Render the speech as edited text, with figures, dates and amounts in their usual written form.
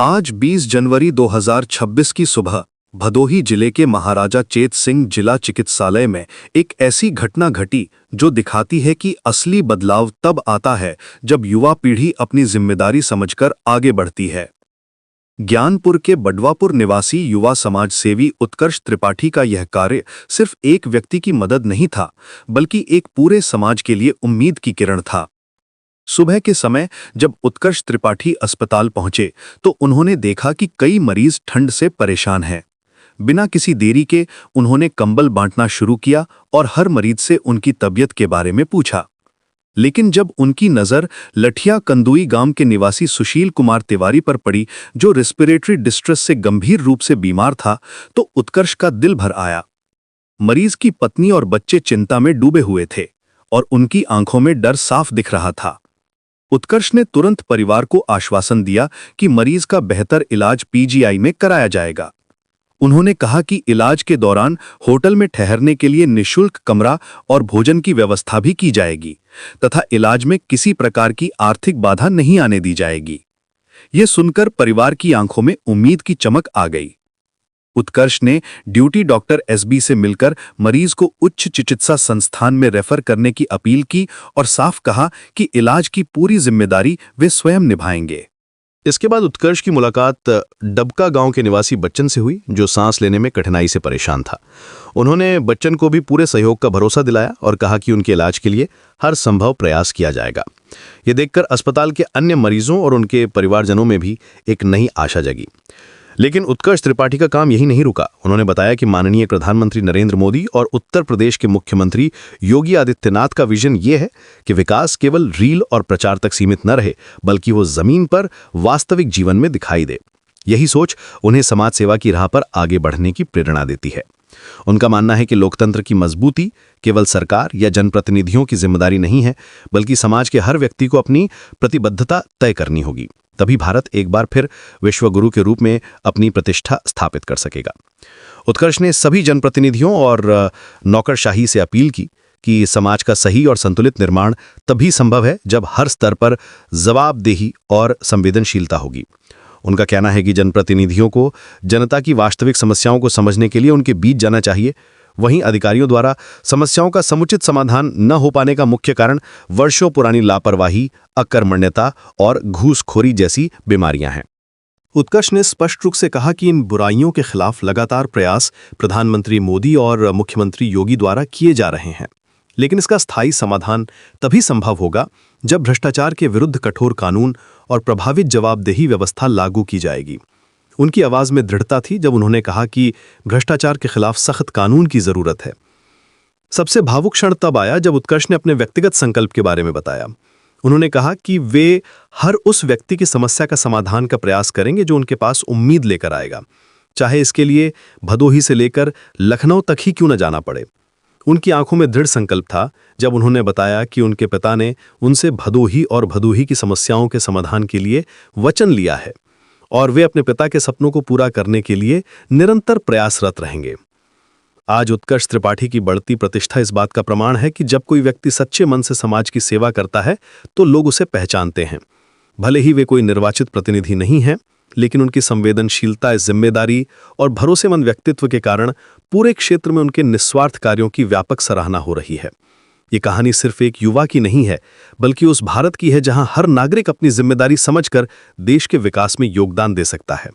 आज 20 जनवरी 2026 की सुबह भदोही जिले के महाराजा चेत सिंह जिला चिकित्सालय में एक ऐसी घटना घटी जो दिखाती है कि असली बदलाव तब आता है जब युवा पीढ़ी अपनी जिम्मेदारी समझकर आगे बढ़ती है। ज्ञानपुर के बडवापुर निवासी युवा समाज सेवी उत्कर्ष त्रिपाठी का यह कार्य सिर्फ एक व्यक्ति की मदद नहीं था, बल्कि एक पूरे समाज के लिए उम्मीद की किरण था। सुबह के समय जब उत्कर्ष त्रिपाठी अस्पताल पहुंचे तो उन्होंने देखा कि कई मरीज ठंड से परेशान हैं। बिना किसी देरी के उन्होंने कंबल बांटना शुरू किया और हर मरीज से उनकी तबीयत के बारे में पूछा। लेकिन जब उनकी नज़र लठिया कंदुई गांव के निवासी सुशील कुमार तिवारी पर पड़ी, जो रेस्पिरेटरी डिस्ट्रेस से गंभीर रूप से बीमार था, तो उत्कर्ष का दिल भर आया। मरीज की पत्नी और बच्चे चिंता में डूबे हुए थे और उनकी आंखों में डर साफ दिख रहा था। उत्कर्ष ने तुरंत परिवार को आश्वासन दिया कि मरीज का बेहतर इलाज पीजीआई में कराया जाएगा। उन्होंने कहा कि इलाज के दौरान होटल में ठहरने के लिए निःशुल्क कमरा और भोजन की व्यवस्था भी की जाएगी तथा इलाज में किसी प्रकार की आर्थिक बाधा नहीं आने दी जाएगी। ये सुनकर परिवार की आंखों में उम्मीद की चमक आ गई। उत्कर्ष ने ड्यूटी डॉक्टर एसबी से मिलकर मरीज को उच्च चिकित्सा संस्थान में रेफर करने की अपील की और साफ कहा कि इलाज की पूरी जिम्मेदारी वे स्वयं निभाएंगे। इसके बाद उत्कर्ष की मुलाकात डबका गांव के निवासी बच्चन से हुई, जो सांस लेने में कठिनाई से परेशान था। उन्होंने बच्चन को भी पूरे सहयोग का भरोसा दिलाया और कहा कि उनके इलाज के लिए हर संभव प्रयास किया जाएगा। ये देखकर अस्पताल के अन्य मरीजों और उनके परिवारजनों में भी एक नई आशा जगी। लेकिन उत्कर्ष त्रिपाठी का काम यही नहीं रुका। उन्होंने बताया कि माननीय प्रधानमंत्री नरेंद्र मोदी और उत्तर प्रदेश के मुख्यमंत्री योगी आदित्यनाथ का विजन ये है कि विकास केवल रील और प्रचार तक सीमित न रहे, बल्कि वो जमीन पर वास्तविक जीवन में दिखाई दे। यही सोच उन्हें समाज सेवा की राह पर आगे बढ़ने की प्रेरणा देती है। उनका मानना है कि लोकतंत्र की मजबूती केवल सरकार या जनप्रतिनिधियों की जिम्मेदारी नहीं है, बल्कि समाज के हर व्यक्ति को अपनी प्रतिबद्धता तय करनी होगी। तभी भारत एक बार फिर विश्वगुरु के रूप में अपनी प्रतिष्ठा स्थापित कर सकेगा। उत्कर्ष ने सभी जनप्रतिनिधियों और नौकरशाही से अपील की कि समाज का सही और संतुलित निर्माण तभी संभव है जब हर स्तर पर जवाबदेही और संवेदनशीलता होगी। उनका कहना है कि जनप्रतिनिधियों को जनता की वास्तविक समस्याओं को समझने के लिए उनके बीच जाना चाहिए। वहीं अधिकारियों द्वारा समस्याओं का समुचित समाधान न हो पाने का मुख्य कारण वर्षों पुरानी लापरवाही, अकर्मण्यता और घूसखोरी जैसी बीमारियां हैं। उत्कर्ष ने स्पष्ट रूप से कहा कि इन बुराइयों के खिलाफ लगातार प्रयास प्रधानमंत्री मोदी और मुख्यमंत्री योगी द्वारा किए जा रहे हैं, लेकिन इसका स्थायी समाधान तभी संभव होगा जब भ्रष्टाचार के विरुद्ध कठोर कानून और प्रभावित जवाबदेही व्यवस्था लागू की जाएगी। उनकी आवाज में दृढ़ता थी जब उन्होंने कहा कि भ्रष्टाचार के खिलाफ सख्त कानून की जरूरत है। सबसे भावुक क्षण तब आया जब उत्कर्ष ने अपने व्यक्तिगत संकल्प के बारे में बताया। उन्होंने कहा कि वे हर उस व्यक्ति की समस्या का समाधान का प्रयास करेंगे जो उनके पास उम्मीद लेकर आएगा, चाहे इसके लिए भदोही से लेकर लखनऊ तक ही क्यों न जाना पड़े। उनकी आंखों में दृढ़ संकल्प था जब उन्होंने बताया कि उनके पिता ने उनसे भदोही और भदोही की समस्याओं के समाधान के लिए वचन लिया है और वे अपने पिता के सपनों को पूरा करने के लिए निरंतर प्रयासरत रहेंगे। आज उत्कर्ष त्रिपाठी की बढ़ती प्रतिष्ठा इस बात का प्रमाण है कि जब कोई व्यक्ति सच्चे मन से समाज की सेवा करता है तो लोग उसे पहचानते हैं। भले ही वे कोई निर्वाचित प्रतिनिधि नहीं हैं, लेकिन उनकी संवेदनशीलता, जिम्मेदारी और भरोसेमंद व्यक्तित्व के कारण पूरे क्षेत्र में उनके निस्वार्थ कार्यों की व्यापक सराहना हो रही है। ये कहानी सिर्फ एक युवा की नहीं है, बल्कि उस भारत की है जहां हर नागरिक अपनी जिम्मेदारी समझकर देश के विकास में योगदान दे सकता है।